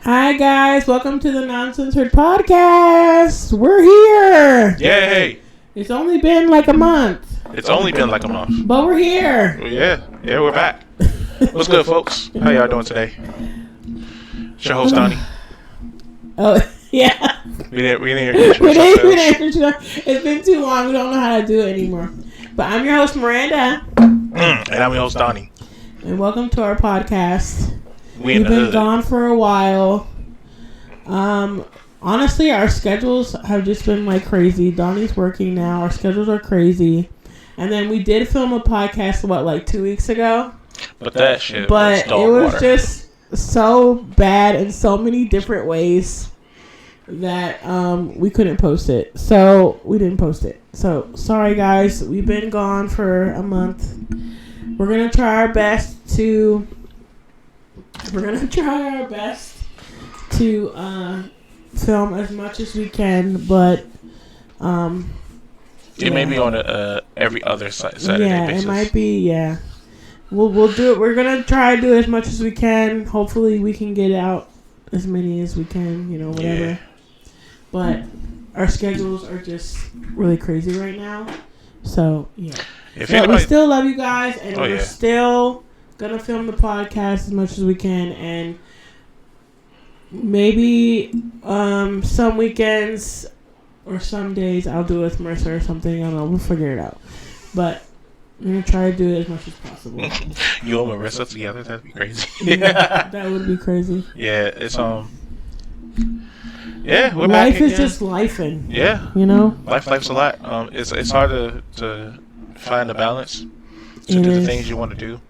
Hi guys, welcome to the Nonsensored podcast. We're here. Yay! It's only been like a month. It's only been like a month. But we're here. Yeah, we're back. What's good, folks? How y'all doing today? It's your host, Donny. Oh, yeah. We didn't introduce ourselves. It's been too long. We don't know how to do it anymore. But I'm your host, Miranda. And I'm your host, Donny. And welcome to our podcast. We've been gone for a while. Honestly, our schedules have just been like crazy. Donnie's working now. Our schedules are crazy. And then we did film a podcast, like 2 weeks ago? But that shit But was it was just so bad in so many different ways that we couldn't post it. So we didn't post it. So sorry, guys. We've been gone for a month. We're going to try our best to film as much as we can, but it may be on a every other Saturday basis. It might be. Yeah, we'll do it. We're gonna try to do as much as we can. Hopefully, we can get out as many as we can. Whatever. Yeah. But our schedules are just really crazy right now. So yeah, we still love you guys, and we're still gonna film the podcast as much as we can, and maybe some weekends or some days I'll do it with Mercer or something. I don't know. We'll figure it out. But I'm gonna try to do it as much as possible. You and Marissa together? That'd be crazy. Yeah, that would be crazy. Yeah, it's yeah, we're life back is again. just lifing. Yeah, life's a lot. It's hard to find a balance to do the things you want to do.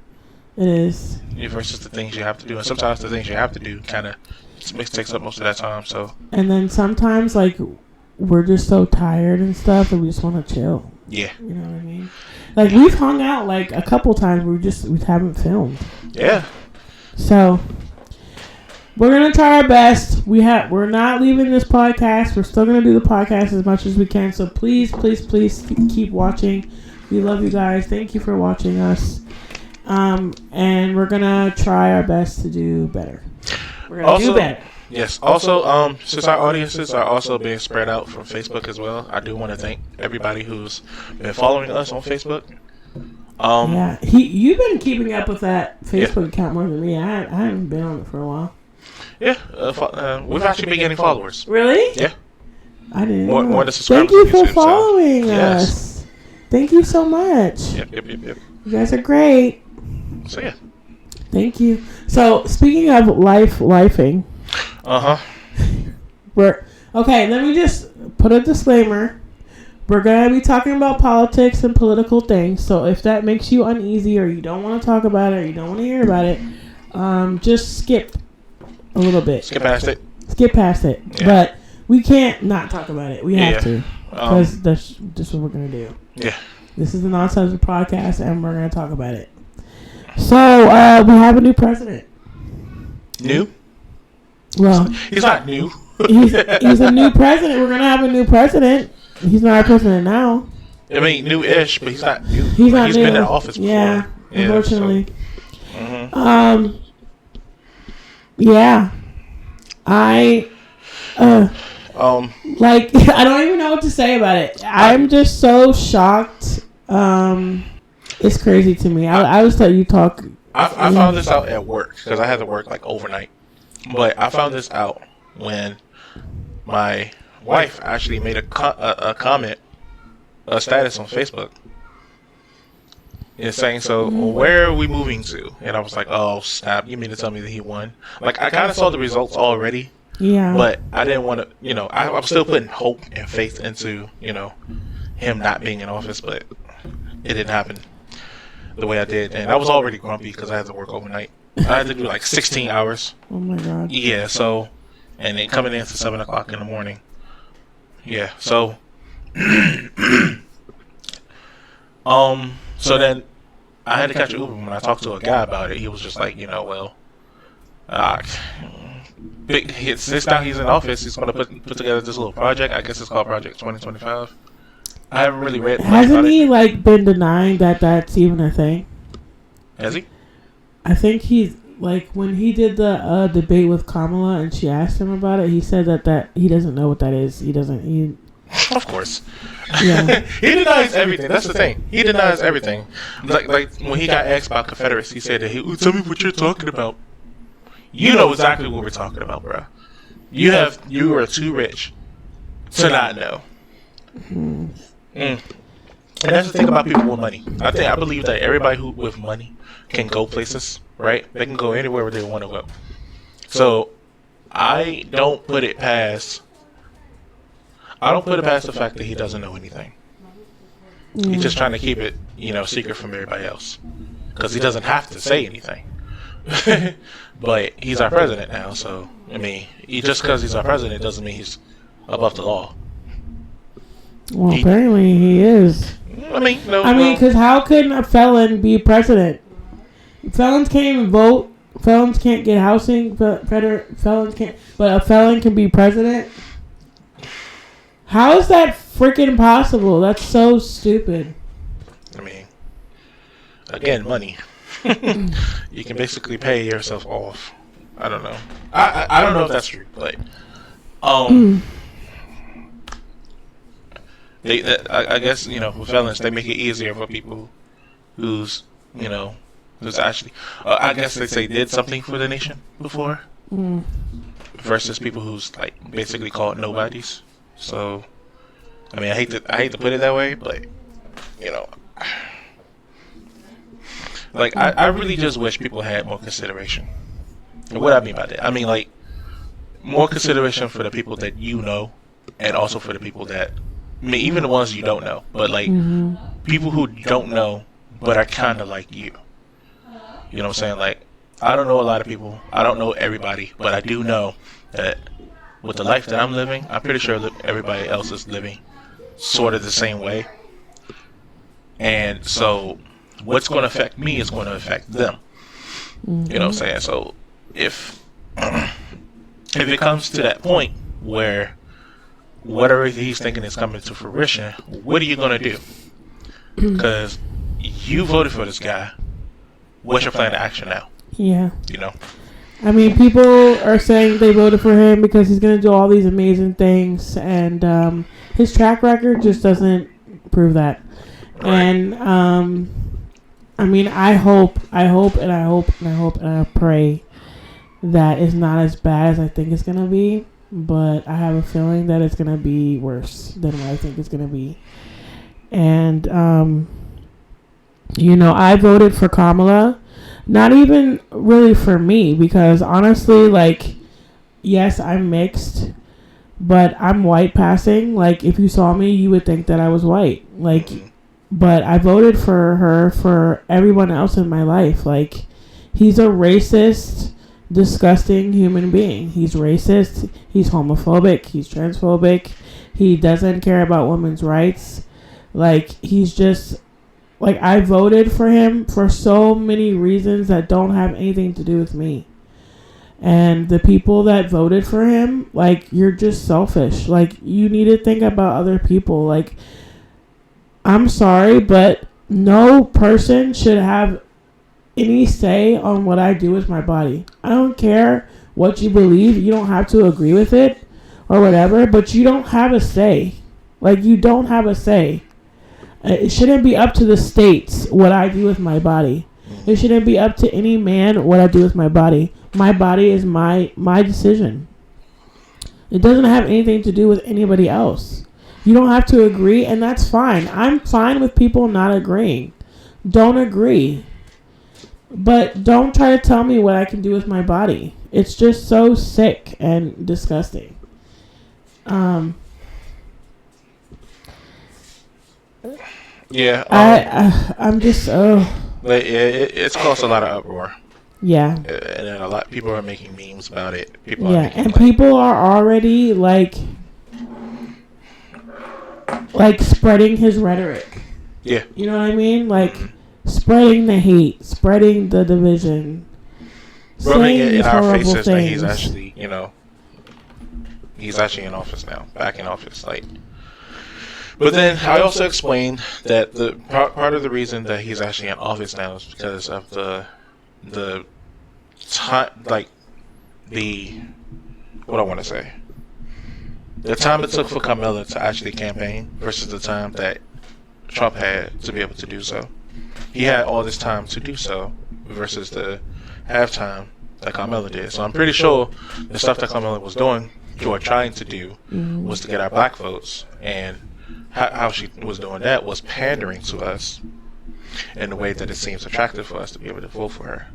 It is. Versus the things you have to do, and sometimes the things you have to do kind of takes up most of that time. So. And then sometimes we're just so tired and stuff, and we just want to chill. Yeah. You know what I mean? We've hung out a couple times. We haven't filmed. Yeah. So we're gonna try our best. We're not leaving this podcast. We're still gonna do the podcast as much as we can. So please keep watching. We love you guys. Thank you for watching us. And we're gonna try our best to do better. We're gonna do better. Yes. Also, since our audiences are also being spread out from Facebook as well, I do want to thank everybody who's been following us on Facebook. Yeah, you've been keeping up with that Facebook account more than me. I haven't been on it for a while. Yeah, we've actually been getting followers. Really? Yeah. I didn't. More to subscribe. Thank you for following us. Thank you so much. Yep. You guys are great. So yeah. Thank you. So speaking of lifing. Okay. Let me just put a disclaimer. We're gonna be talking about politics and political things. So if that makes you uneasy, or you don't want to talk about it, or you don't want to hear about it, just skip a little bit. Skip past it. Yeah. But we can't not talk about it. We have to, because that's just what we're gonna do. Yeah. This is the Nonsensored podcast, and we're gonna talk about it. So we have a new president. New? Well, he's not new. he's a new president. We're gonna have a new president. He's not our president now. I mean, new-ish, but he's not new. He's not new. He's been in office before. Yeah, unfortunately. So. Yeah. I don't even know what to say about it. I'm just so shocked. It's crazy to me. I just let you talk. I found this out at work because I had to work overnight. But I found this out when my wife actually made a comment, a status on Facebook. It's saying, so where are we moving to? And I was like, oh, snap. You mean to tell me that he won? I kind of saw the results already. Yeah. But I didn't want to, I was still putting hope and faith into, him not being in office. But it didn't happen the way I did. And I was already grumpy because I had to work overnight. I had to do 16 hours. Oh, my God. Yeah, so, and then coming in to 7 o'clock in the morning. Yeah, so, so then I had to catch an Uber. When I talked to a guy about it, he was just like, since now he's in office, he's going to put together this little project. I guess it's called Project 2025. I haven't really read. Hasn't he been denying that that's even a thing? Has he? I think like when he did the debate with Kamala and she asked him about it, he said that he doesn't know what that is. He doesn't. Of course. Yeah. He denies everything. That's the thing. He denies everything. Like when he got asked about Confederacy, he said that tell me what you're talking about. You know exactly what we're talking about, bro. You are too rich to not know. And that's the thing about people with money. I believe that everybody with money can go places, right? They can go anywhere where they want to go. So I don't put it past the fact that he doesn't know anything. He's just trying to keep it, secret from everybody else. Because he doesn't have to say anything. But he's our president now, so, just because he's our president doesn't mean he's above the law. Well, apparently he is. Because how can a felon be president? Felons can't even vote. Felons can't get housing. Felons can't. But a felon can be president? How is that freaking possible? That's so stupid. Again, money. You can basically pay yourself off. I don't know. I don't know if that's true, but I guess with felons they make it easier for people who's actually I guess they say did something for the nation before versus people who's like basically called nobodies. So, I hate to put it that way, but I really just wish people had more consideration. And what I mean by that, more consideration for the people that you know, and also for the people that, even the ones you don't know, but people who don't know but are kind of like you. You know what I'm saying? Like, I don't know a lot of people. I don't know everybody, but I do know that with the life that I'm living, I'm pretty sure that everybody else is living sort of the same way. And so what's going to affect me is going to affect them. You know what I'm saying? So if it comes to that point where whatever he's thinking is coming to fruition, what are you going to do? Because you voted for this guy. What's your plan of action now? Yeah. People are saying they voted for him because he's going to do all these amazing things, and his track record just doesn't prove that. Right. And I hope, and I pray that it's not as bad as I think it's going to be, but I have a feeling that it's going to be worse than what I think it's going to be. And, I voted for Kamala. Not even really for me, because honestly, yes, I'm mixed, but I'm white passing. If you saw me, you would think that I was white. But I voted for her for everyone else in my life. He's a racist, disgusting human being. He's racist. He's homophobic. He's transphobic. He doesn't care about women's rights. He's just... I voted for him for so many reasons that don't have anything to do with me. And the people that voted for him, you're just selfish. You need to think about other people. I'm sorry, but no person should have any say on what I do with my body. I don't care what you believe. You don't have to agree with it or whatever, but you don't have a say. You don't have a say. It shouldn't be up to the states what I do with my body. It shouldn't be up to any man what I do with my body. My body is my decision. It doesn't have anything to do with anybody else. You don't have to agree, and that's fine. I'm fine with people not agreeing. Don't agree. But don't try to tell me what I can do with my body. It's just so sick and disgusting. Yeah. I'm just it's caused a lot of uproar. Yeah. And then a lot of people are making memes about it. People people are already spreading his rhetoric. Yeah. You know what I mean? Spreading the hate, spreading the division, rubbing it in our faces that he's actually, he's actually in office now, back in office, But then I also explained that the part of the reason that he's actually in office now is because of the time, like what I want to say, the time it took for Kamala to actually campaign versus the time that Trump had to be able to do so. He had all this time to do so versus the halftime that Kamala did. So I'm pretty sure the stuff that Kamala was doing, or trying to do, was to get our black votes, and how she was doing that was pandering to us in the way that it seems attractive for us to be able to vote for her.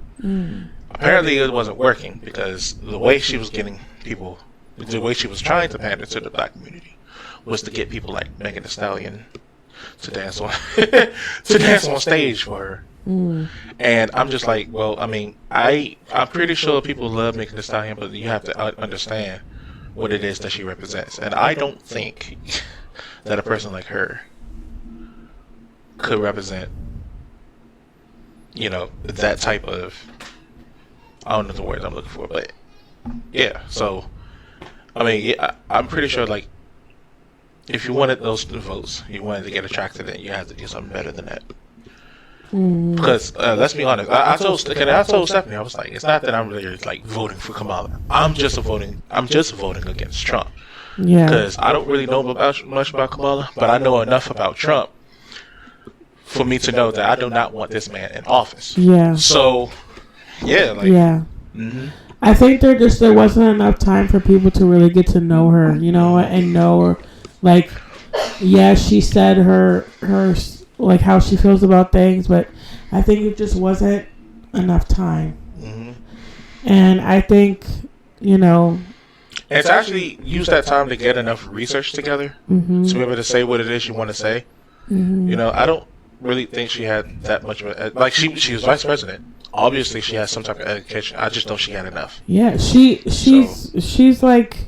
Apparently it wasn't working, because the way she was getting people, the way she was trying to pander to the black community was to get people like Megan Thee Stallion to dance on to dance on stage for her. And I'm just like, well, I mean, I'm pretty sure people love Megan Thee Stallion, but you have to understand what it is that she represents. And I don't think that a person like her could represent, that type of, I don't know the word I'm looking for, but yeah. So, I mean, I'm pretty sure, like, if you wanted those votes, you wanted to get attracted, then you have to do something better than that. Because let's be honest, I told Stephanie, I was like, it's not that I'm really like voting for Kamala. I'm just voting against Trump. Yeah. Because I don't really know much about Kamala, but I know enough about Trump for me to know that I do not want this man in office. Yeah. So, yeah. Like, yeah. I think there wasn't enough time for people to really get to know her, and know her. Like, yeah, she said her like how she feels about things, but I think it just wasn't enough time. And I think, and to actually use that time to get enough research together to be able to say what it is you want to say. I don't really think she had that much of a, like, she was vice president. Obviously, she has some type of education. I just don't she had enough. Yeah, she's like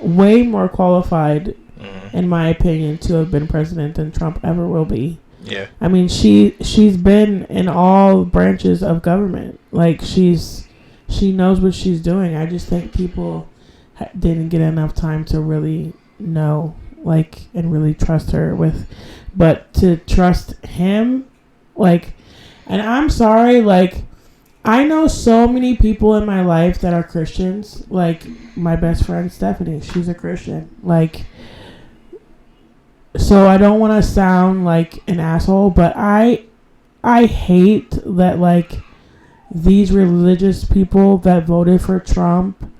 way more qualified, in my opinion, to have been president than Trump ever will be. Yeah. I mean, she's been in all branches of government. Like, she knows what she's doing. I just think people didn't get enough time to really know, like, and really trust her with. But to trust him, like, and I'm sorry, like, I know so many people in my life that are Christians. Like, my best friend Stephanie, she's a Christian. Like, so I don't want to sound like an asshole, but I hate that, like, these religious people that voted for Trump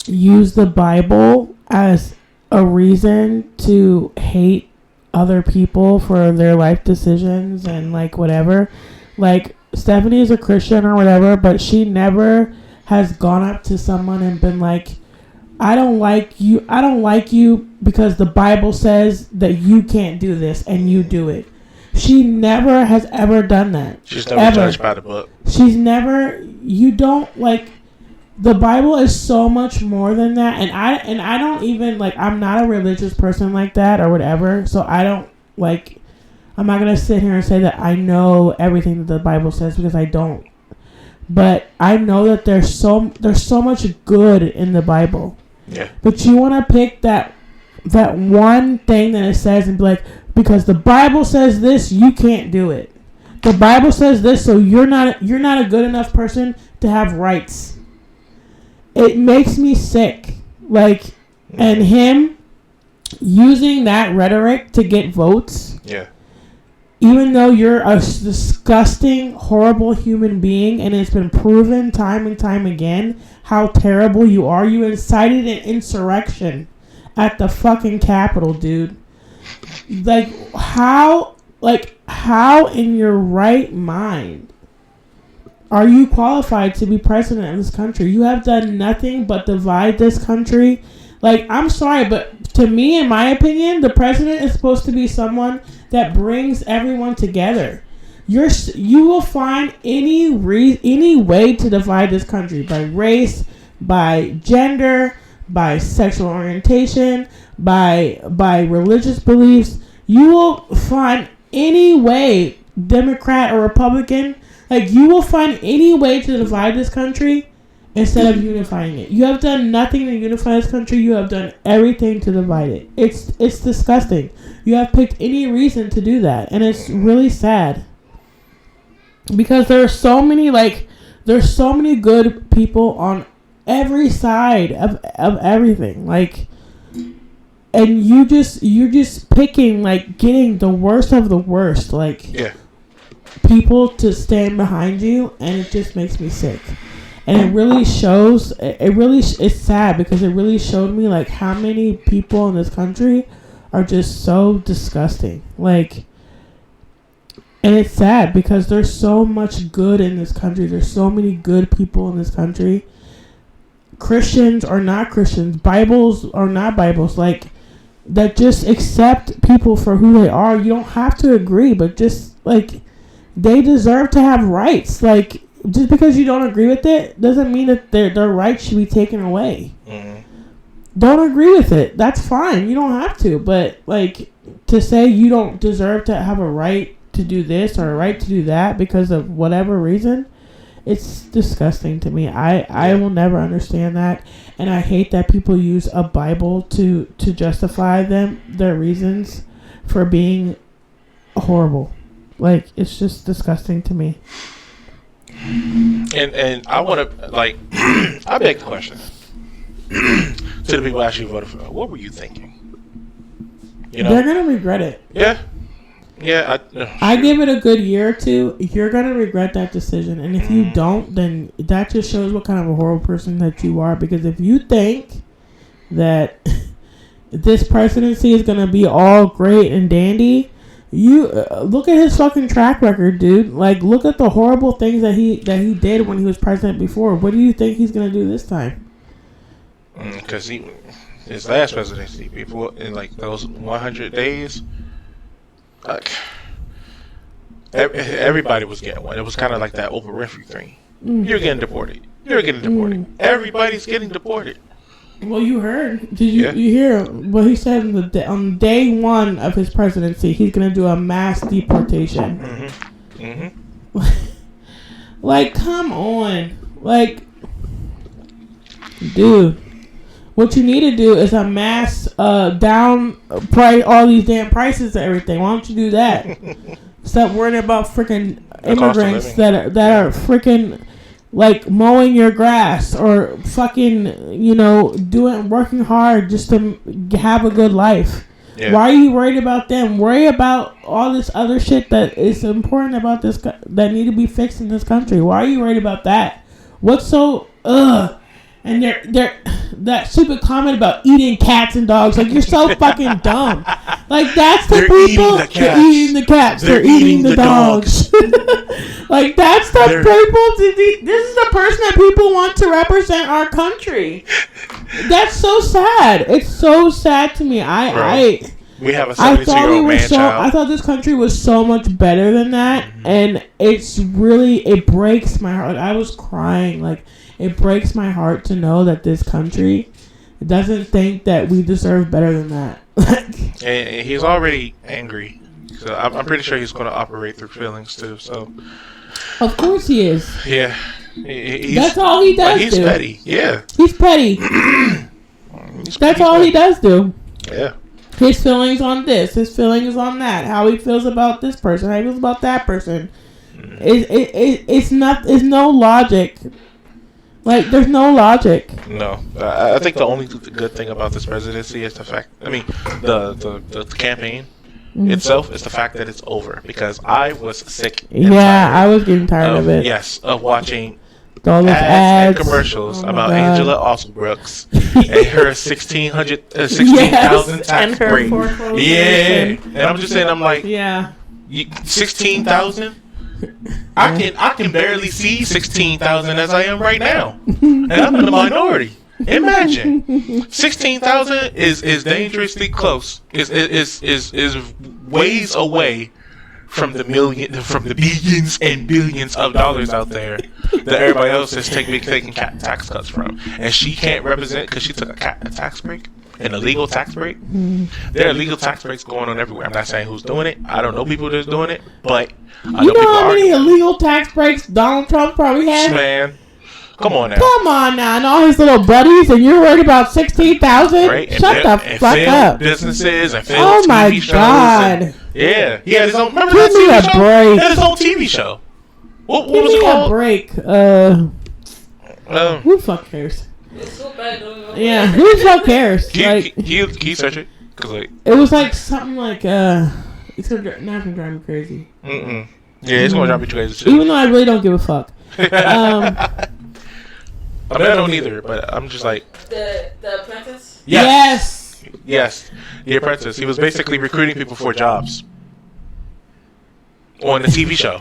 use the Bible as a reason to hate other people for their life decisions and, like, whatever. Like, Stephanie is a Christian or whatever, but she never has gone up to someone and been like, I don't like you because the Bible says that you can't do this and you do it. She never has ever done that. She's never judged by the book. She's never, you don't, like, the Bible is so much more than that. And I don't even, like, I'm not a religious person like that or whatever. So I don't, like, I'm not going to sit here and say that I know everything that the Bible says, because I don't. But I know that there's so much good in the Bible. Yeah. But you want to pick that one thing that it says and be like, because the Bible says this, you can't do it. The Bible says this, so you're not a good enough person to have rights. It makes me sick. Like, and him using that rhetoric to get votes. Yeah. Even though you're a disgusting, horrible human being, and it's been proven time and time again how terrible you are. You incited an insurrection at the fucking Capitol, dude. Like, how in your right mind are you qualified to be president of this country? You have done nothing but divide this country. Like, I'm sorry, but to me, in my opinion, the president is supposed to be someone that brings everyone together. You will find any way to divide this country, by race, by gender, by sexual orientation, by religious beliefs. You will find any way, Democrat or Republican, like, you will find any way to divide this country instead of unifying it. You have done nothing to unify this country. You have done everything to divide it. It's disgusting. You have picked any reason to do that, and it's really sad. Because there are so many, like, there's so many good people on every side of everything. Like, and you're just picking, like, getting the worst of the worst, like, people to stand behind you, and it just makes me sick. And it really shows, it's sad because it really showed me, like, how many people in this country are just so disgusting. Like, and it's sad because there's so much good in this country. There's so many good people in this country. Christians or not Christians, Bibles or not Bibles, like, that just accept people for who they are. You don't have to agree, but just, like, they deserve to have rights. Like, just because you don't agree with it doesn't mean that their rights should be taken away. Mm-hmm. Don't agree with it. That's fine. You don't have to. But, like, to say you don't deserve to have a right to do this or a right to do that because of whatever reason, it's disgusting to me. I will never understand that. And I hate that people use a Bible to justify their reasons for being horrible. Like, it's just disgusting to me. And I want to, like, I beg the question to the people who actually voted for it. What were you thinking? You know? They're going to regret it. Yeah. Yeah. I give it a good year or two. You're going to regret that decision. And if you don't, then that just shows what kind of a horrible person that you are. Because if you think that this presidency is going to be all great and dandy, you look at his fucking track record, dude. Like, look at the horrible things that he did when he was president before. What do you think he's gonna do this time? Because his last presidency, people in, like, those 100 days, like, everybody was getting one. It was kind of like that Oprah Winfrey thing. Mm-hmm. You're getting deported. You're getting deported. Mm-hmm. Everybody's getting deported. Well, you heard. Did you hear what he said on day one of his presidency? He's going to do a mass deportation. Mm-hmm. Mm-hmm. Like, come on. Like, dude, what you need to do is a mass down price all these damn prices and everything. Why don't you do that? Stop worrying about freaking immigrants that are freaking, like, mowing your grass or fucking, you know, working hard just to have a good life. Yeah. Why are you worried about them? Worry about all this other shit that is important about this, that need to be fixed in this country. Why are you worried about that? What's so, and they're that stupid comment about eating cats and dogs. Like, you're so fucking dumb. Like, that's the people. They're eating the cats. They're eating the dogs. Like, that's the people. This is the person that people want to represent our country. That's so sad. It's so sad to me. We have a 72-year-old man child. I thought this country was so much better than that, and it breaks my heart. Like, I was crying. Like, it breaks my heart to know that this country doesn't think that we deserve better than that. And he's already angry, so I'm pretty sure he's going to operate through feelings too. So, of course he is. Yeah, that's all he does. He's petty. Yeah, he's petty. That's all he does do. Yeah. His feelings on this, his feelings on that, how he feels about this person, how he feels about that person. It's no logic. Like, there's no logic. No, I think the only good thing about this presidency is the fact. I mean, the campaign itself is the fact that it's over, because I was sick. I was getting tired of it. Yes, of watching all those ads and commercials about Angela Alsobrooks and her 16,000 tax break. Yeah, and I'm just saying, I'm like, 16,000. I can barely see 16,000 as I am right now, and I'm in the minority. Imagine 16,000 is dangerously close. Is ways away from the billions and billions of dollars out there that everybody else is taking tax cuts from, and she can't represent because she took a tax break. An illegal tax break. There are illegal tax breaks going on everywhere. I'm not saying who's doing it. I don't know people that's doing it, but I know people how many illegal tax breaks Donald Trump probably had? Man, come on now. Come on now, and all his little buddies, and you're worried about 16,000? Right? Shut the fuck up. Businesses and film TV shows. Oh my God. Yeah, he had his own. Remember Give that me TV a show? break. He had his own TV show. What Give was me it a called? break. Who the fuck cares? It's so bad. Yeah, who the fuck cares? Can you search it? Cause like it was like something like it's not gonna drive me crazy. Yeah, it's gonna drive me crazy too. Even though I really don't give a fuck. I mean, I don't either, but I'm just like The Apprentice. Yes. The Apprentice. He was basically recruiting people for jobs on the TV show.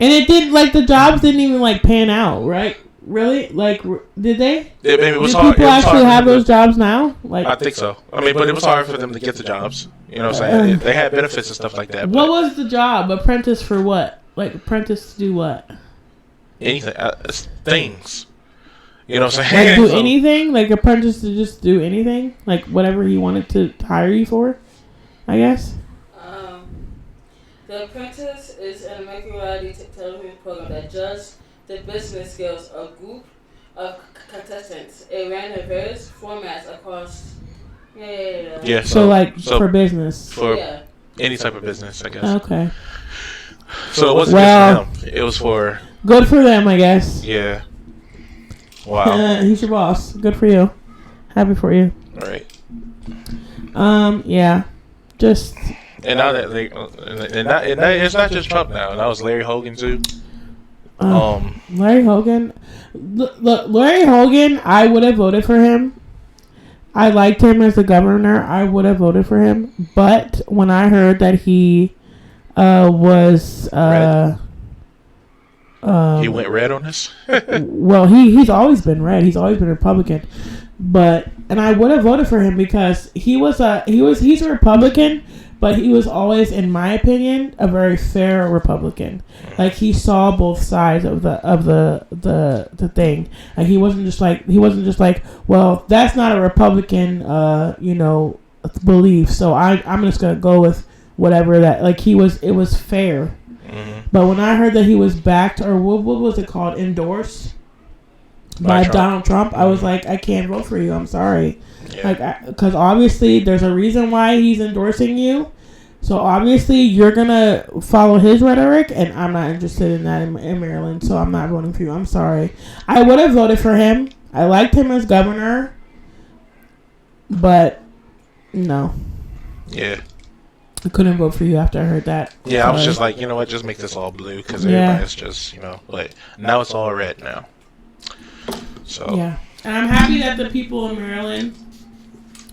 And it did like the jobs didn't even like pan out, right? Really? Like, did they? It was did hard. people actually have those jobs? jobs now? Like, I think so. I mean, but it was hard for them to get the jobs. You know what I'm saying? They had benefits and stuff like that. What was the job? Apprentice for what? Like, apprentice to do what? Anything, things. You know what I'm saying? Like, do anything? Like, apprentice to just do anything? Like, whatever he wanted to hire you for? I guess. The Apprentice is an American reality television program that judges the business skills of a group of contestants. It ran in various formats across. Yeah. So for business. For any type of business, I guess. Okay. So it wasn't just for him. It was for. Good for them, I guess. Yeah. Wow. He's your boss. Good for you. Happy for you. All right. Yeah. Just. And now that it's not just Trump now. That was Larry Hogan too. Larry Hogan. Look, Larry Hogan. I would have voted for him. I liked him as the governor. I would have voted for him. But when I heard that he was red. He went red on this. well, he's always been red. He's always been Republican. And I would have voted for him because he's a Republican. But he was always, in my opinion, a very fair Republican. Like, he saw both sides of the thing. Like, he wasn't just like, well, that's not a Republican belief, so I'm just gonna go with whatever that. Like, it was fair. Mm-hmm. But when I heard that he was backed, or what was it called, endorsed by Donald Trump, I was like, I can't vote for you. I'm sorry. Yeah. Like, because obviously there's a reason why he's endorsing you. So obviously you're gonna follow his rhetoric, and I'm not interested in that in Maryland. So I'm not voting for you. I'm sorry. I would have voted for him. I liked him as governor, but no. Yeah. I couldn't vote for you after I heard that. Yeah, I was just like, you know what, just make this all blue because everybody's just, but now it's all red now. So yeah, and I'm happy that the people in Maryland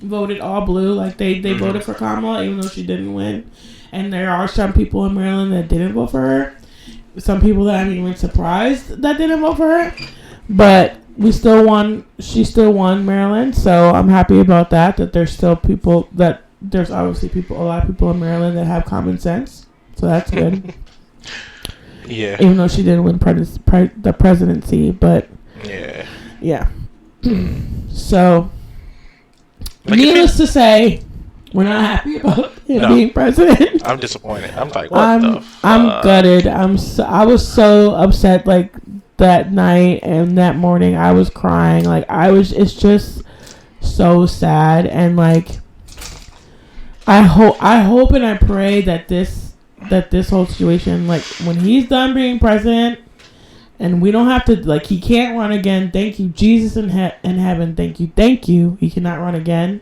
voted all blue. Like they voted for Kamala even though she didn't win. And there are some people in Maryland that didn't vote for her. Some people that I'm even surprised that didn't vote for her. But we still won. She still won Maryland, so I'm happy about that. That there's still people that there's obviously a lot of people in Maryland that have common sense. So that's good. Yeah. Even though she didn't win the presidency, but yeah. So, needless to say, we're not happy about him being president. I'm disappointed. I'm like, what the fuck? I'm gutted. I was so upset. Like that night and that morning, I was crying. Like it's just so sad. And like, I hope and I pray that this whole situation, like when he's done being president. And we don't have to, like, he can't run again. Thank you, Jesus in heaven. Thank you. He cannot run again.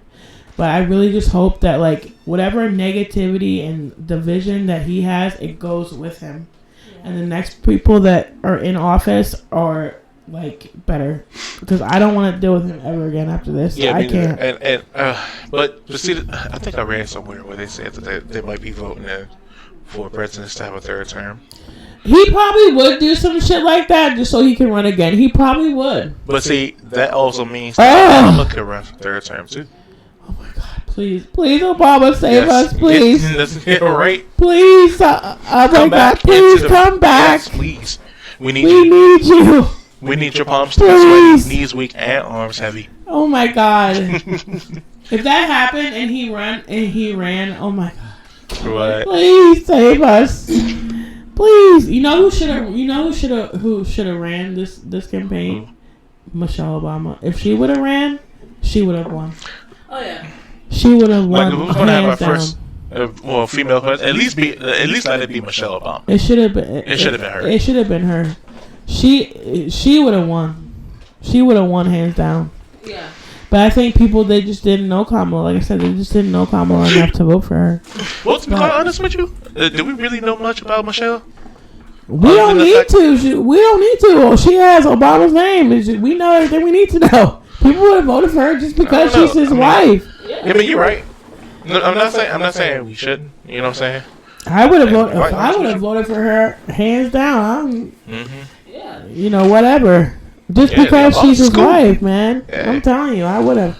But I really just hope that, like, whatever negativity and division that he has, it goes with him. Yeah. And the next people that are in office are, like, better. Because I don't want to deal with him ever again after this. Yeah, I can't. But see, I think I read somewhere where they said that they might be voting for presidents to have a third term. He probably would do some shit like that just so he can run again. He probably would. But see, that also means that Obama could run for third term too. Oh my God! Please, Obama, save us, please. Right? Please, oh my God! Please come back. Yes, please. We need you. We need your palms to be sweaty, knees weak, and arms heavy. Oh my God! If that happened and he ran, oh my God! What? Please save us. Please, you know who should have ran this campaign? Michelle Obama. If she would have ran, she would have won. Oh yeah. She would have won. Like, who's gonna have our first well, female president. At least let it be Michelle Obama. It should have been. It should have been her. It should have been her. She would have won. She would have won hands down. Yeah. But I think people, they just didn't know Kamala. Like I said, they just didn't know Kamala enough to vote for her. Well, to be quite honest with you, do we really know much about Michelle? We don't need to. We don't need to. She has Obama's name. We know everything we need to know. People would have voted for her just because she's his wife. Yeah, I mean, you're right. No, I'm not saying we shouldn't. You know what I'm saying? I would have voted. If I would have voted for her, hands down. Yeah. You know, whatever. Just because she's his wife, man. Yeah. I'm telling you, I would have.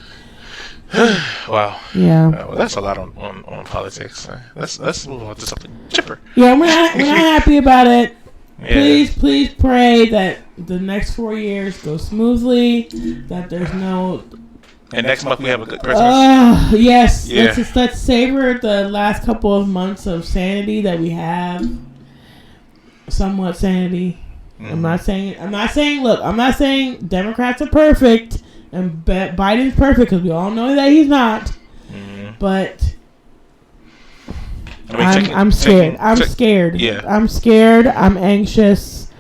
Wow. Yeah. Well, that's a lot on politics. Let's move on to something chipper. Yeah, we're not happy about it. Yeah. Please pray that the next 4 years go smoothly. That there's no. And next month we have a good Christmas. Yes. Yeah. Let's savor the last couple of months of sanity that we have. Somewhat sanity. I'm not saying. Look, I'm not saying Democrats are perfect and Biden's perfect because we all know that he's not. But I'm scared. I'm scared. Yeah. I'm scared. I'm anxious.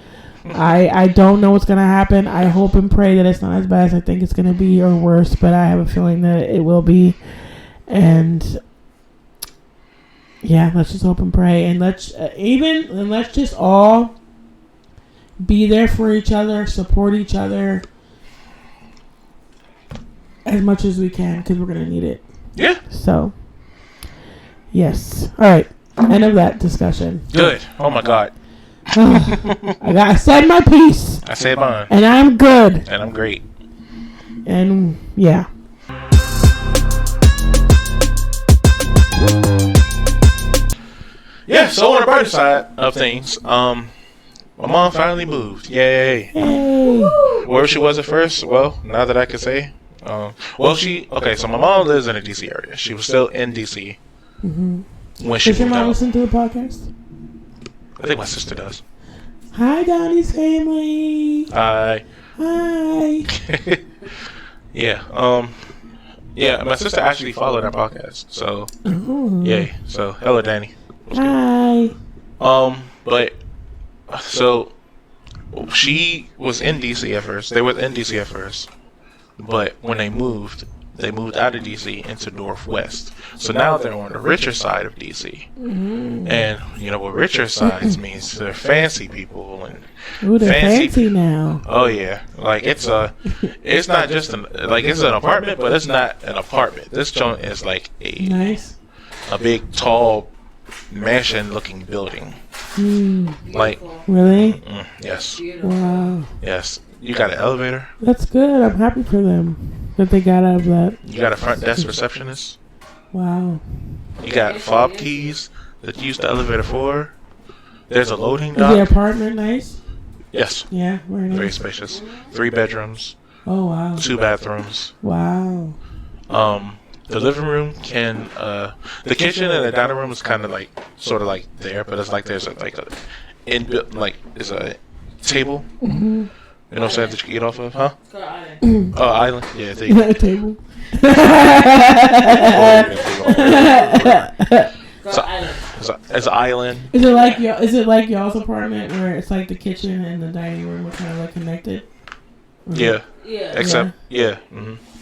I don't know what's gonna happen. I hope and pray that it's not as bad as I think it's gonna be or worse. But I have a feeling that it will be. And yeah, let's just hope and pray. And let's just all be there for each other, support each other as much as we can because we're going to need it. Yeah. So, yes. All right. End of that discussion. Good. Oh, my God. I said my piece. I said mine. And I'm good. And I'm great. And, yeah. Yeah, so on the brighter side of things, my mom finally moved. Yay. Hey. Where she was at first, well, now that I can say. So my mom lives in the D.C. area. She was still in D.C. when she moved out. Does your mom listen to the podcast? I think my sister does. Hi, Donny's family. Hi. Yeah. Yeah, my sister actually followed our podcast. So, yay. So, hello, Danny. Hi. But... So, she was in D.C. at first. They were in D.C. at first. But when they moved out of D.C. into Northwest. So now they're on the richer side of D.C. And, you know what richer sides means? They're fancy people. And ooh, they're fancy now. Oh, yeah. Like, it's not just it's an apartment, but it's not an apartment. This joint is like a big, tall, mansion-looking building. Like, really? Yes. Wow. Yes. You got an elevator. That's good. I'm happy for them that they got out of that. You got a front desk receptionist. Wow. You got fob keys that you use the elevator for. There's a loading dock. Is the apartment nice? Yes. Yeah, very nice. Very spacious. 3 bedrooms. Oh, wow. 2 bathrooms. Wow. The living room can, the kitchen and the dining room is kind of like, sort of like there, but it's like there's there's a table. You know what I'm saying, that you can eat off of, huh? It's called Island. Oh, island. Yeah, there you go. Table. It's an island. Is it like y'all's apartment where it's like the kitchen and the dining room are kind of like connected? Yeah. Yeah. Except, yeah.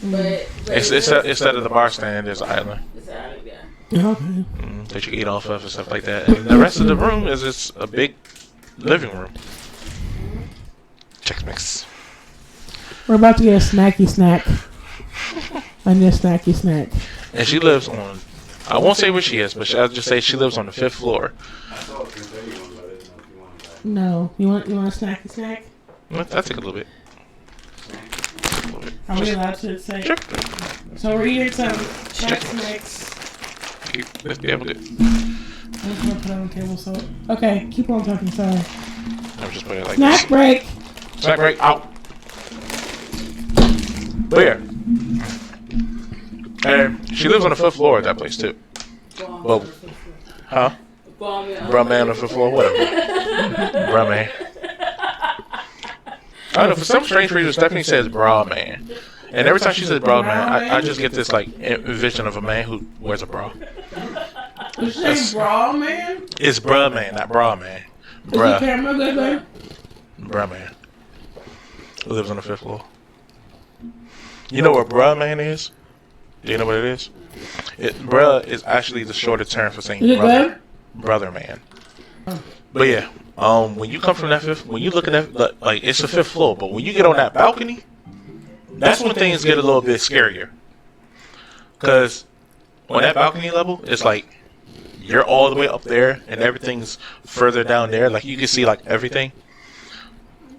But instead of the bar stand, there's an island. It's an island, yeah. Okay. That you can eat off of and stuff like that. And the rest of the room is just a big living room. Chex Mix. We're about to get a snacky snack. I need a snacky snack. And she lives on, I won't say where she is, but I'll just say she lives on the 5th floor. No. You want a snacky snack? I'll take a little bit. Are we allowed to say? Sure. So we're eating some Chex Mix. Yeah, we're good. I'm just gonna put it on the table, so... Okay, keep on talking, sorry. I'm just putting it like Snack this. break! Snack break, out. But yeah. And she lives on the 5th floor at that place, too. Well, huh? Bra man on the 5th floor, whatever. Bra man. I don't know, for some strange reason, Stephanie says bra man. And every time she says bra man, I just get this, like, vision of a man who wears a bra. You say bra man? It's bruh man, not bra man. Is the Bruh. camera good there? Bruh man. Who lives on the 5th floor? You know what bruh man is? Do you know what it is? Bruh is actually the shorter term for saying Is it brother. good? Brother man. But yeah, when you come from that 5th, when you look at that, like it's the 5th floor, but when you get on that balcony, that's when things get a little bit scarier. Cause on that balcony level, it's like you're all the way up there, and everything's further down there. Like you can see like everything.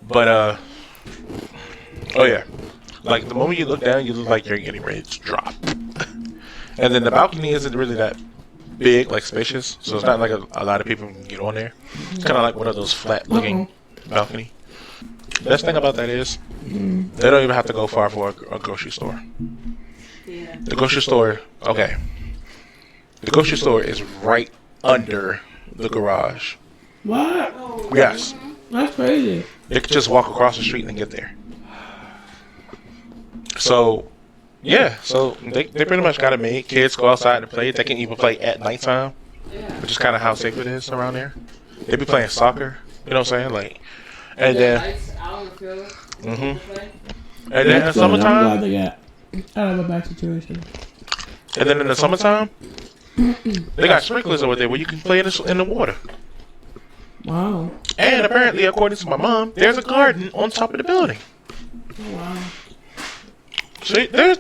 But oh yeah, like the moment you look down, you look like you're getting ready to drop. And then the balcony isn't really that big, like spacious, so it's not like a lot of people can get on there. It's kind of like one of those flat looking balcony. Best thing about that is they don't even have to go far for a grocery store. Yeah. The grocery store, okay. The grocery store is right under the garage. What? Yes. That's crazy. They could just walk across the street and get there. So, yeah. So they pretty much got it made. Kids go outside and play. They can even play at nighttime, Yeah. which is kind of how safe it is around there. They be playing soccer. You know what I'm saying? Like, and then, Lights out on the field. and then in the I'm summertime, glad they got out of a bad situation. and then in the summertime, they got sprinklers over there where you can play in the water. Wow. And apparently, according to my mom, there's a garden on top of the building. Oh, wow. See, there's.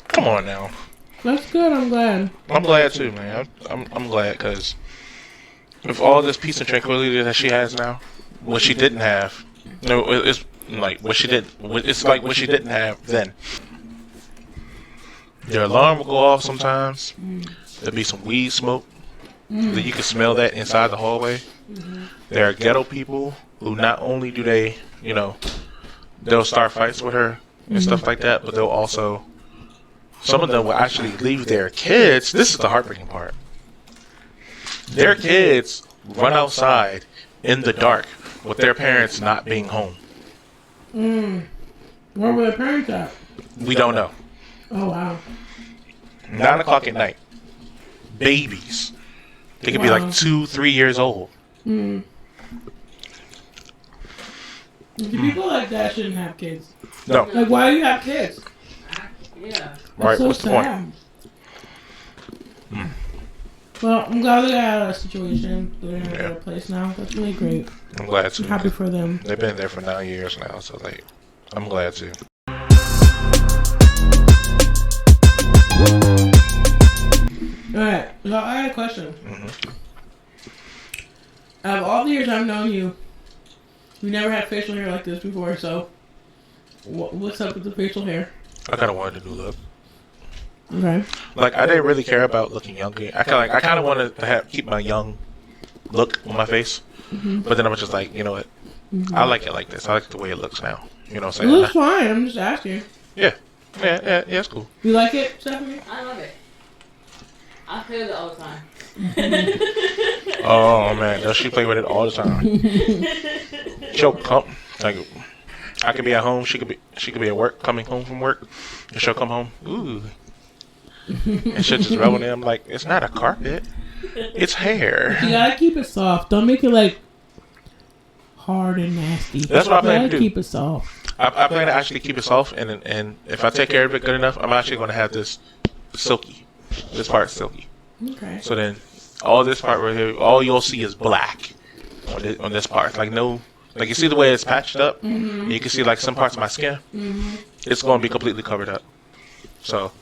Come on now. That's good. I'm glad. I'm glad too, man. I'm glad because with all this peace and tranquility that she has now, what she didn't have, no, it's like what she did. It's like what she didn't have then. Their alarm will go off sometimes. There'll be some weed smoke. That you can smell that inside the hallway. There are ghetto people who not only do they, you know, they'll start fights with her and stuff like that, but they'll also, some of them will actually leave their kids. This is the heartbreaking part. Their kids run outside in the dark with their parents not being home. Where were their parents at? We don't know. Oh, wow. 9 o'clock at night. Babies. They could be Wow. like 2-3 years old. People like that shouldn't have kids. No. Like, why do you have kids? Yeah. Right, So what's the point? Well, I'm glad they got out of that situation. They're in a Yeah. better place now. That's really great. I'm glad too. I'm happy for them. They've been there for 9 years now, so like, I'm glad too. Alright, so I had a question. Out of all the years I've known you, you never had facial hair like this before, so what's up with the facial hair? I kind of wanted a new look. Okay. Like, I didn't really care about looking younger. I kind of wanted to keep my young look on my face, but then I was just like, you know what? I like it like this. I like the way it looks now. You know what It I'm looks saying? fine. I'm just asking. Yeah, it's cool. You like it, Stephanie? I love it. I feel it all the time. Oh man, does she play with it all the time? She'll come. Like, I could be at home. She could be at work, coming home from work, and she'll come home. Ooh. And she'll just rub on it. I'm like, it's not a carpet. It's hair. You gotta keep it soft. Don't make it like hard and nasty. That's what I plan to do. Keep it soft. I plan to actually keep it soft, and if I take care of it good enough, I'm actually going to have this silky. This part silky. Okay. So then, all this part right here, all you'll see is black on this part. Like like you see the way it's patched up. You can see like some parts of my skin. It's going to be completely covered up. So.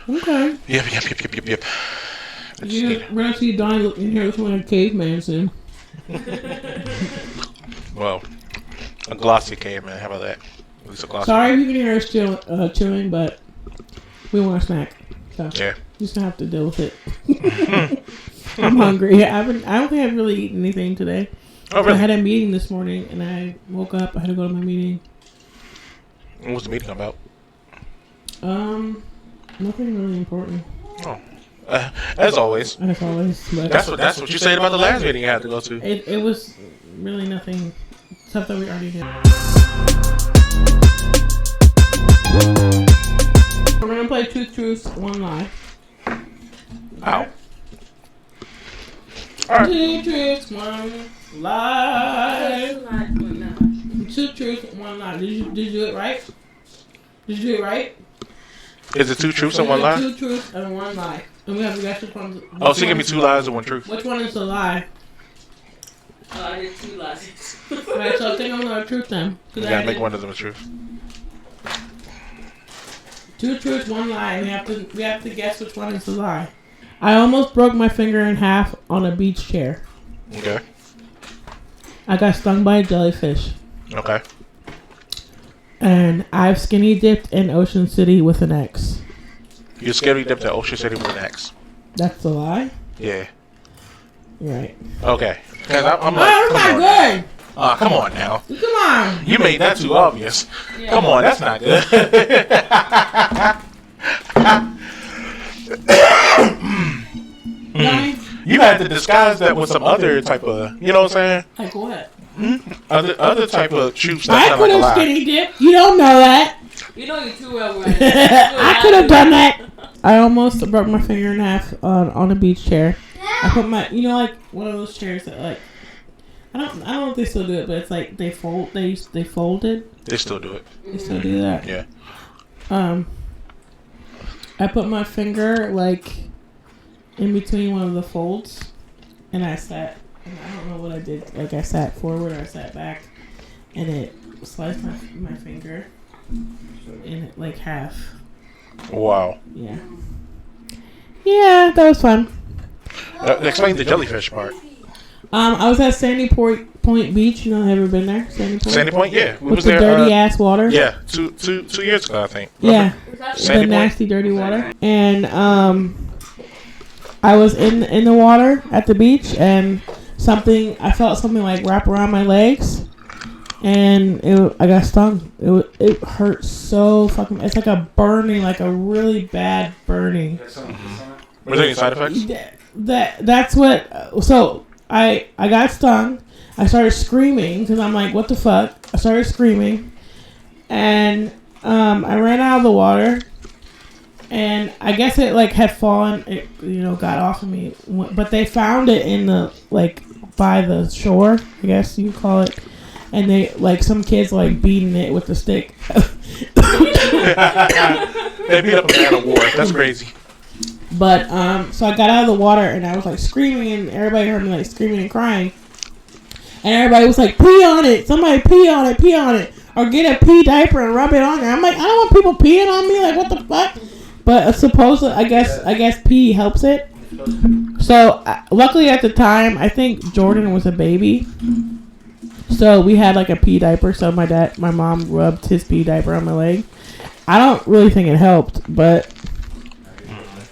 Okay. Yep. I just need it. We're gonna see Donny looking here looking like a caveman soon. Well, a glossy caveman. How about that? At least a glossy. Sorry if you can hear us chewing, but we want a snack. So Yeah. just gonna have to deal with it. I'm hungry. I don't think I've really eaten anything today. Oh, really? I had a meeting this morning, and I woke up. I had to go to my meeting. What was the meeting about? Nothing really important. Oh, as always. As always. But That's what you said about the last meeting you had to go to. it was really nothing. Stuff that we already did. We're gonna play Two Truths, One Lie. Ow. Alright. 2 truths, 1 lie. Two truths, 1 lie. Did you do it right? Did you do it right? Is it 2 truths and 1 lie? 2 truths and 1 lie. And we have to guess which one. Oh, so you give me 2 lies and 1 truth. Which one is the lie? I did 2 lies. Alright, so think I'm gonna truth then. You gotta make one of them a truth. 2 truths, 1 lie. And we have to guess which one is the lie. I almost broke my finger in half on a beach chair. Okay. I got stung by a jellyfish. Okay. And I've skinny dipped in Ocean City with an ex. You skinny dipped at Ocean City with an X. That's the lie? Yeah. Right. Okay. Cause I'm like, Oh, that's not good. Come on now. Come on. You made that too obvious. Yeah. Come on, that's not good. Donny? You had to disguise that with some other type of, you know what I'm saying? Like what? Other type of truths that I sound could like a have lie. skinny dipped. You don't know that. You know you too well, right? I could have done that. I almost broke my finger in half on a beach chair. I put my, like one of those chairs that like, I don't know if they still do it, but it's like they folded. They still do it. They still do that. Yeah. I put my finger like in between one of the folds, and I sat. And I don't know what I did. Like I sat forward or I sat back, and it sliced my finger in like half. Wow. Yeah. Yeah, that was fun. Explain the jellyfish part. I was at Sandy Point Beach. You know, have you ever been there? Sandy Point, yeah. We With was the there. dirty ass water. Yeah, two years ago, I think. Yeah. Sandy The Point? nasty, dirty water. And I was in the water at the beach, and I felt something like wrap around my legs, and I got stung. It hurt so fucking. It's like a burning, like a really bad burning. Were there any side effects? That's what. So I got stung. I started screaming because I'm like, what the fuck? I started screaming, and I ran out of the water, and I guess it like had fallen. It got off of me, but they found it in the like by the shore, I guess you call it, and they like some kids like beating it with a stick. They beat up a man of war. That's crazy. But so I got out of the water and I was like screaming, and everybody heard me like screaming and crying, and everybody was like, pee on it, somebody pee on it, or get a pee diaper and rub it on there. I'm like, I don't want people peeing on me, like what the fuck. But supposedly I guess pee helps it. So luckily at the time I think Jordan was a baby, so we had like a pee diaper. So my mom rubbed his pee diaper on my leg. I don't really think it helped, but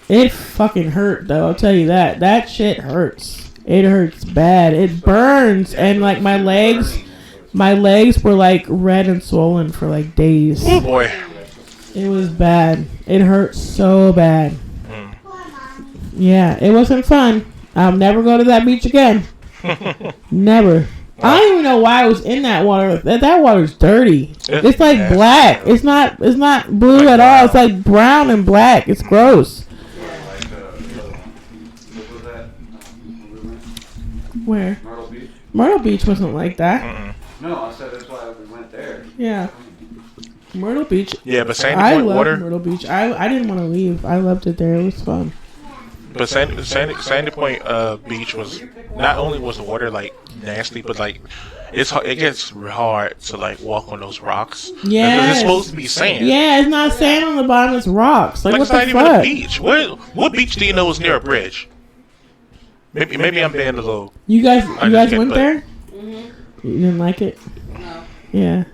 it fucking hurt though. I'll tell you that. That shit hurts. It hurts bad. It burns, and like my legs were like red and swollen for like days. Oh boy. It was bad. It hurt so bad. Yeah, it wasn't fun. I'll never go to that beach again. Never. I don't even know why I was in that water. That water's dirty. It's like nasty. black. It's not blue at all. It's like brown and black. It's gross. Where? Myrtle Beach? Myrtle Beach wasn't like that. No, I said that's why we went there. Yeah. Myrtle Beach. Yeah, but Sandy I Point loved water. Myrtle Beach. I didn't want to leave. I loved it there. It was fun. But Sandy Point Beach was not only was the water like nasty, but like it gets hard to like walk on those rocks. Yeah. It's supposed to be sand. Yeah, it's not sand on the bottom. It's rocks. Like what It's the not even a fuck? beach. What beach do you know is near a bridge? Maybe I'm being a little. You guys get, went but- there? Mhm. You didn't like it? No. Yeah.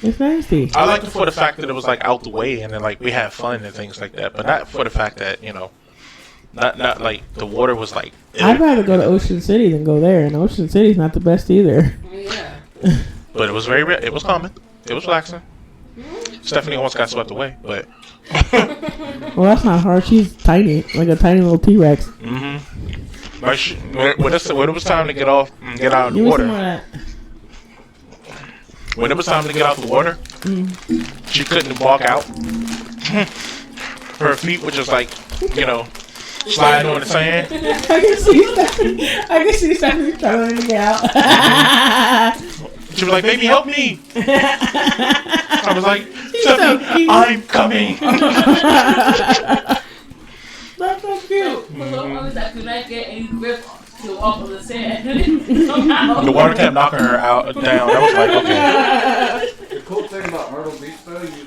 It's nasty. I liked it for the fact that it was like out the way and then like we had fun and things like that, but not for the fact that not like the water was like. I'd rather go to Ocean City than go there, and Ocean City's not the best either. Yeah. But it was it was calming. It was relaxing. Stephanie almost got swept away, but. Well, that's not hard. She's tiny, like a tiny little T-Rex. When it was time to get off and get out of the Give me water. some more of that. When it was time to get out the water, she couldn't walk out. Her feet were just like, sliding on the sand. I can see Stephanie struggling to get out. She was like, "Baby, help me." I was like, so "Stephanie, I'm coming." That's so cute. I was like, "Could I get any grip to walk on the sand?" Somehow. The water kept knocking her down. I was like, "Okay." The cool thing about Myrtle Beach though, you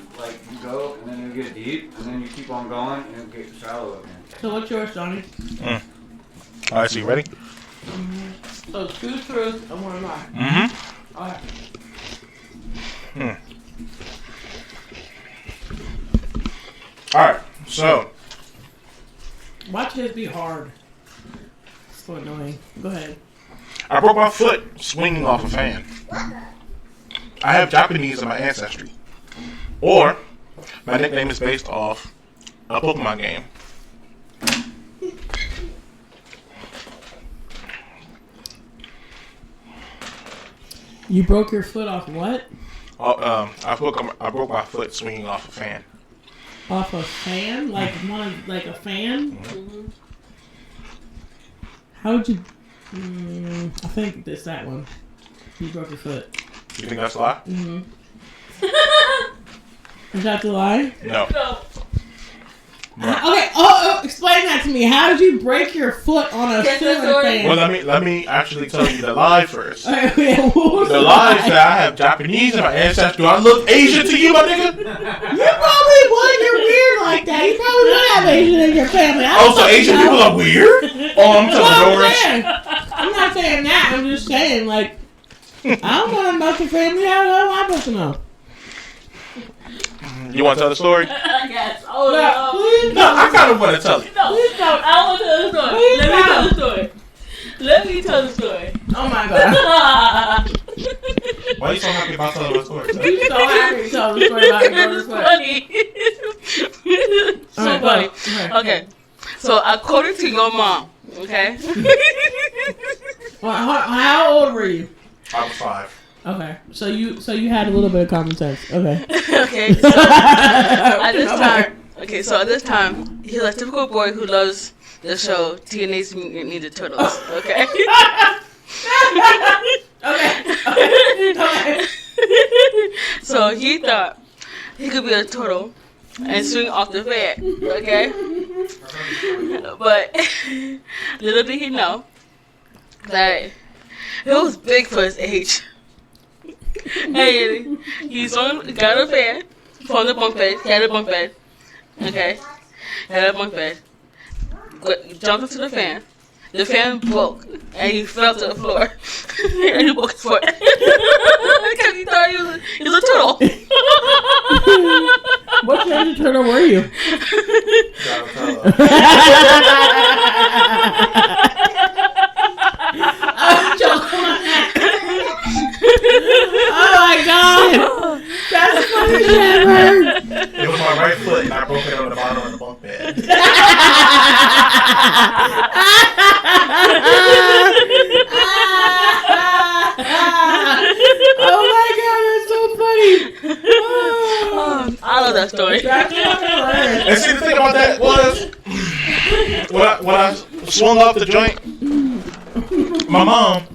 go and then you get deep and then you keep on going and it gets shallow again. So what's yours, Donny? All right, so you ready? Mm-hmm. So 2 truths and 1 lie. Mm-hmm. Alright. All right, so Watch his be hard. It's so annoying. Go ahead. I broke my foot swinging off a fan. I have Japanese in my ancestry. Or my nickname is based off a Pokemon game. You broke your foot off what? I broke my foot swinging off a fan. Off a fan? Like a fan? Mm-hmm. How would you? I think it's that one. You broke your foot. You think that's a lie? Mm-hmm. Is that the lie? No. Okay. Oh, explain that to me. How did you break your foot on a ceiling fan? Well, let me actually tell you the lie first. Okay, what was The lie is that I have Japanese in my ancestry. Do I look Asian to you, my nigga? You probably would. You're weird like that. You probably would have Asian in your family. Oh, so Asian people are weird? Oh, I'm telling Doris. I'm not saying that. I'm just saying, like, I don't want to know your family. How am I supposed to know? You want to tell the story? Yes. Oh, No, no. please No, I kind of want to tell it. No, please don't. I want to tell the story. Please Let me don't. tell the story. Let me tell the story. Oh my god. Why are you so happy about telling my story? You so happy to tell the story about your It's brother's foot. funny. So Alright, funny. go. Okay. So according to your mom, okay? Well, how old were you? I was 5. Okay, so you had a little bit of common sense. Okay. Okay. So at this time, he's a typical boy who loves the show Teenage Mutant Ninja Turtles. Okay. Okay. So he thought he could be a turtle and swing off the fan. Okay. But little did he know that it was big for his age. And got a fan from the bunk bed. He had a bunk bed. Okay. Had a bunk bed. Jumped into the fan. The fan broke. And he fell to the floor. And he broke his foot. Because he thought he was a turtle. What kind of turtle were you? Oh my god! That's the funniest shit ever! It was my right foot, and I broke it on the bottom of the bunk bed. Oh my god, that's so funny! I love that story. That's hilarious. And see, the thing about that was, when I swung off the joint, my mom,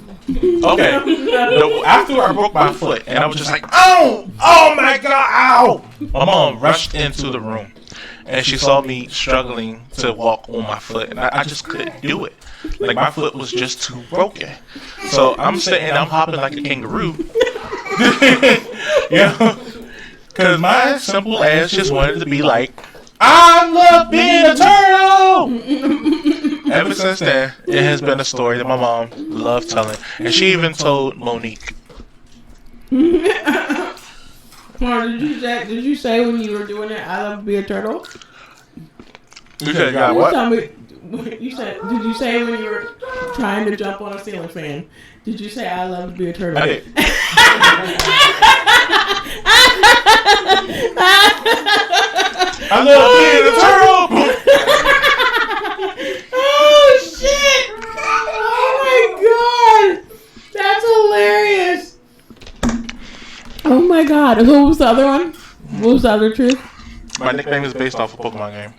after I broke my foot, and I was just like, oh my god, ow! My mom rushed into the room, and she saw me struggling to walk on my foot, and I just couldn't do it. Like, my foot was just too broken. So I'm sitting, I'm hopping like a kangaroo. You know? Because my simple ass just wanted to be like, I love being a turtle! Ever since then, it has been a story that my mom loved telling. And she even told Monique. Mark, did you say when you were doing it, I love to be a turtle? You said, yeah, what? Tell me, did you say when you were trying to jump on a ceiling fan, did you say I love to be a turtle? I did. I love being a turtle! Oh shit! Oh my god! That's hilarious! Oh my god. What was the other one? What was the other truth? My nickname is based off a Pokemon game.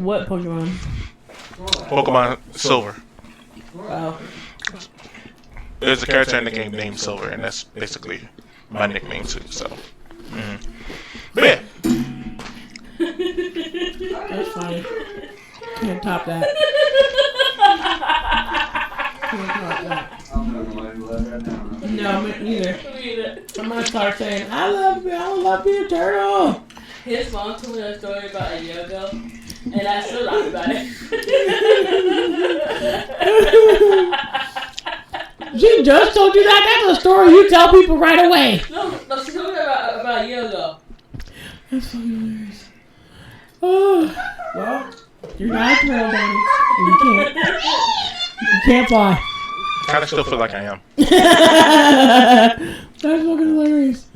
What Pokemon? Pokemon Silver. Wow. There's a character in the game named Silver, and that's basically my nickname too. So, but yeah, That's funny. Can't top that. Can't top that. I'm not gonna let that down. No, me neither. I'm gonna start saying, I love you, turtle. His mom told me a story about a year ago, and I still laugh about it. She just told you that. That's a story you tell people right away. No, she told me about a year ago. That's so hilarious. Oh, well, you're not a turtle, Donny. You can't fly. kind of still feel like I am. That's fucking hilarious.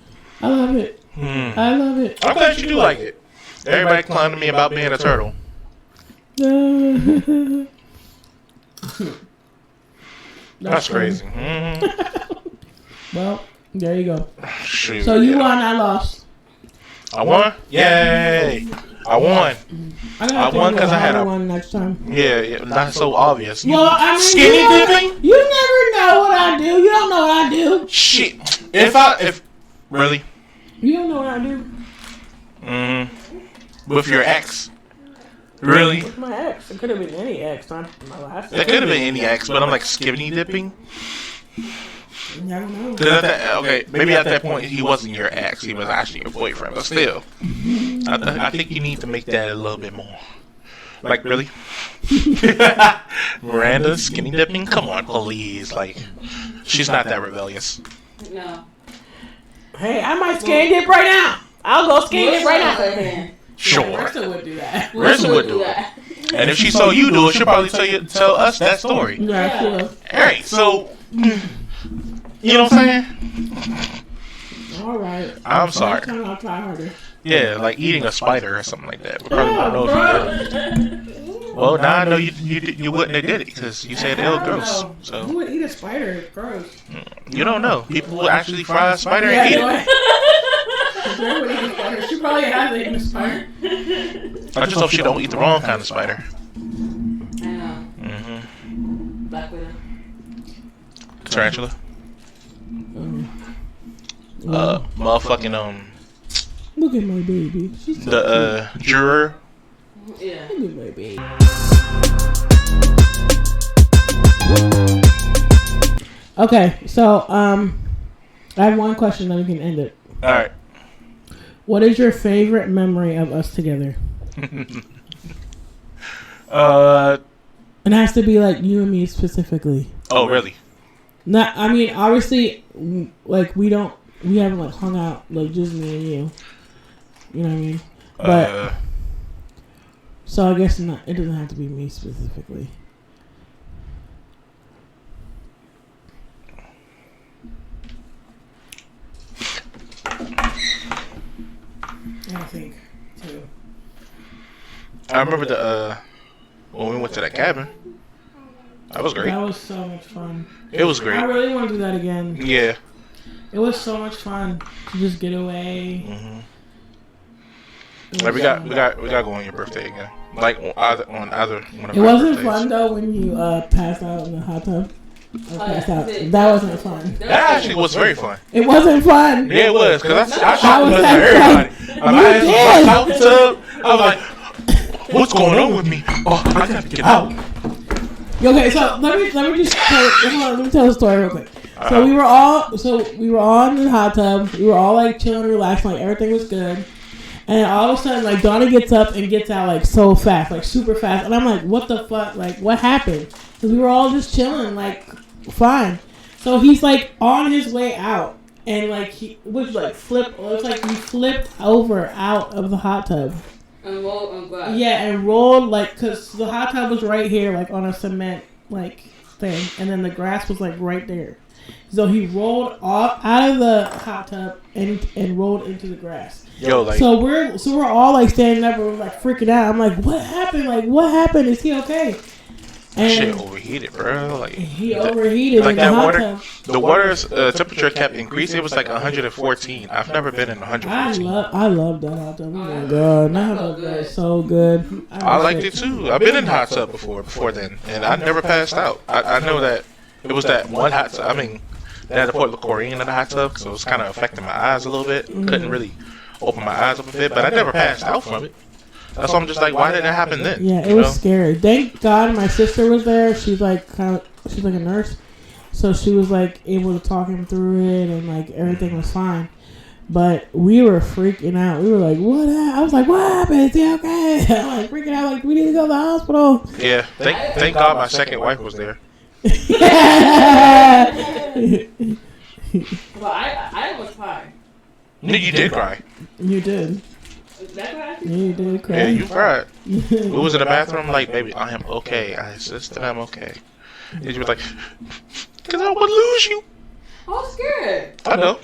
I love it. I love it. I'm glad you do like it. Everybody clowning me about being a turtle. That's crazy. Well, there you go. Shoot. So you won, I lost. I won? Yay! I won. I won because I had a one next time. yeah, not so obvious. Well, I mean, Skinny dipping? You never know what I do. You don't know what I do. Shit. If really? You don't know what I do. With your ex? Really? With my ex. It could have been any ex. Not my last. It could have been any ex, but I'm like skinny dipping. You never know. Okay, maybe at that point he wasn't your ex, he was actually your boyfriend, but still. I think you need to make that a little bit more. Like, really? Miranda, skinny dipping? Come on, please. Like, she's not that rebellious. No. Hey, I might skinny dip right now. I'll go skinny dip right now. Sure. Marissa would do that. Marissa would do it. And if she saw you do it, she'll probably tell us that story. Yeah, sure. Alright, so, you know what I'm saying? All right. I'm sorry. Next time I'll try harder. Yeah, like eating a spider or something like that. We probably won't know if you did. Well, now I know you wouldn't have did it because you said it was gross. Who So would eat a spider? It's gross. you don't know. People will actually fry a spider and eat it. Jerry would eat a spider. She probably has eaten a spider. I just hope she don't eat the wrong kind of spider. I know. Black Widow. Tarantula. Motherfucking Look at my baby. She's so the juror. Yeah. cute. Look at my baby. Okay, so I have one question, then we can end it. All right. What is your favorite memory of us together? It has to be like you and me specifically. Oh, really? Not, I mean, obviously, like we haven't like hung out like just me and you. You know what I mean? But so I guess not. It doesn't have to be me specifically. I think too. I remember when we went to that cabin. That was great. That was so much fun. It was I great. really want to do that again. Yeah. It was so much fun to just get away. Like we got to go on your birthday again. Like on either one of It our wasn't birthdays. fun though when you passed out in the hot tub. Passed out. That wasn't fun. That actually was very fun. It wasn't fun. Yeah, it was because I I shot was with that everybody. fun. I had out the tub. I was like, "What's going on with me? Oh, I got to get out." Okay, so let me just let me tell the story real quick. So we were all in the hot tub. We were all like chilling, relaxing, like everything was good. And all of a sudden, like Donny gets up and gets out like so fast, like super fast. And I'm like, what the fuck? Like, what happened? Because we were all just chilling, like fine. So he's like on his way out, and like he was like flip. It was like he flipped over out of the hot tub. And rolled on grass. Yeah, and rolled like because the hot tub was right here, like on a cement like thing, and then the grass was like right there. So he rolled out of the hot tub and rolled into the grass. Yo, like So we're all like standing up and we're like freaking out. I'm like, what happened? Like, what happened? Is he okay? And shit overheated, bro. Like he overheated like in the that hot water. tub. The water's temperature kept increasing. It was like 114. I've never been in 114. I love that hot tub. Oh my god, that hot tub is so good. I liked it too. I've been in the hot tub before then, and I never passed out. I know that it was that one hot tub. I mean, they had to put the chlorine in the hot tub, so it was kind of affecting my eyes a little bit. Couldn't really open my eyes up a bit, but I never passed out from it. That's why I'm just like, why did that happen then? Yeah, it was scary. Thank God my sister was there. She's like she's like a nurse, so she was like able to talk him through it, and like everything was fine. But we were freaking out. We were like, "What?" I was like, "What happened? Is he okay?" I'm like freaking out. Like, we need to go to the hospital. Yeah, thank God my second wife was there. Well, I was crying. No, you did cry. You did. That cry? You did cry. Yeah, you cried. We was in the bathroom like, baby, I am okay. I insist that I'm okay. And you was like, because I would lose you. I was scared. I know.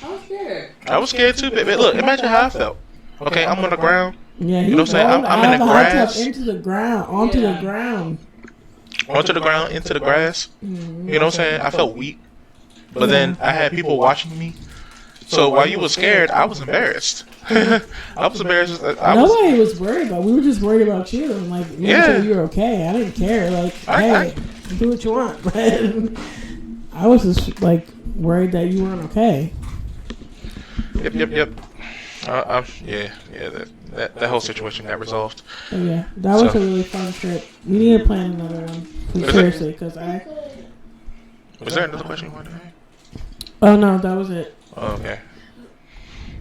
I was scared. I was scared too, baby. Look, imagine how I felt. Okay, I'm on the ground. Yeah, You know what I'm saying? I'm in the grass. Into the ground, onto the ground. Onto the ground, into the grass. You know what I'm saying? I felt weak. But then I had people watching me. So while you were scared, I was embarrassed. I was embarrassed. Nobody was worried about. We were just worried about you and like making sure you were okay. I didn't care. Like, hey, do what you want. But I was just like worried that you weren't okay. Yep. That whole situation got resolved. But yeah, that was a really fun trip. We need to plan another one. Seriously, because Was there another question you wanted to ask? Oh no, that was it. Oh, okay.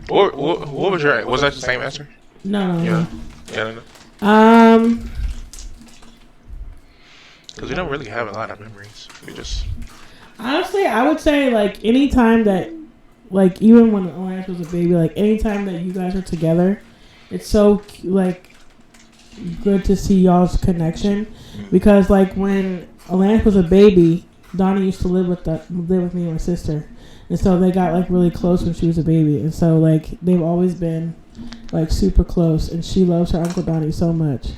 What was your? Was that the same answer? No. No. Because we don't really have a lot of memories. We just. Honestly, I would say like anytime that, like even when Alliance was a baby, like anytime that you guys are together, it's so like good to see y'all's connection. Because like when Alliance was a baby, Donny used to live with me and my sister. And so they got like really close when she was a baby. And so like they've always been like super close, and she loves her Uncle Donny so much.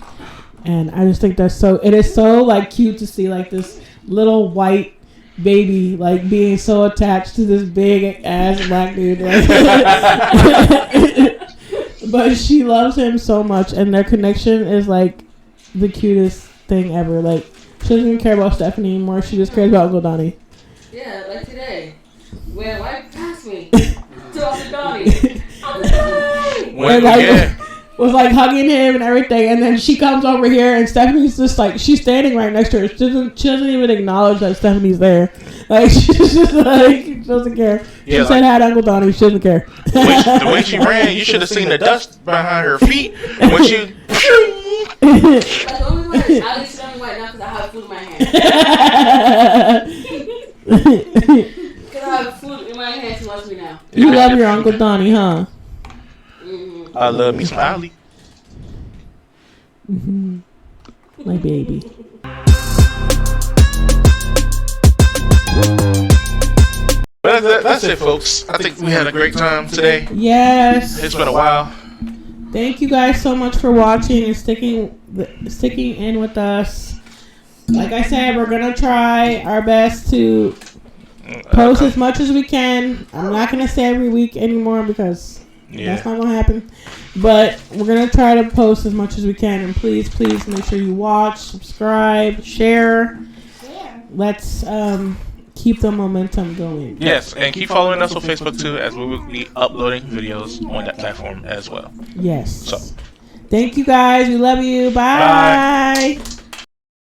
And I just think it is so like cute to see like this little white baby like being so attached to this big ass black dude. Like, but she loves him so much, and their connection is like the cutest thing ever. Like she doesn't even care about Stephanie anymore. She just cares about Uncle Donny. Yeah, like today. When wife passed me to Uncle Donny. Uncle Donny! Was like hugging him and everything, and then she comes over here and Stephanie's just like, she's standing right next to her. She doesn't even acknowledge that Stephanie's there. Like she's just like, she doesn't care. She said hi to Uncle Donny. She doesn't care. The way she ran, you should have seen the dust behind her feet when she. Like the only one is at least running right now because I have food in my hand. Because I have food in my hand, she loves me now. You love your Uncle Donny, huh? Mm-hmm. I love me some Ali. Mm-hmm. My baby. But that's it, folks. I think we had a great time today. Yes. It's been a while. Thank you guys so much for watching and sticking in with us. Like I said, we're gonna try our best to post as much as we can. I'm not gonna say every week anymore because that's not gonna happen. But we're gonna try to post as much as we can. And please make sure you watch, subscribe, share. Let's keep the momentum going. Yes, and keep following us on Facebook too, as we will be uploading videos on that platform as well. Yes. So, thank you guys. We love you. Bye.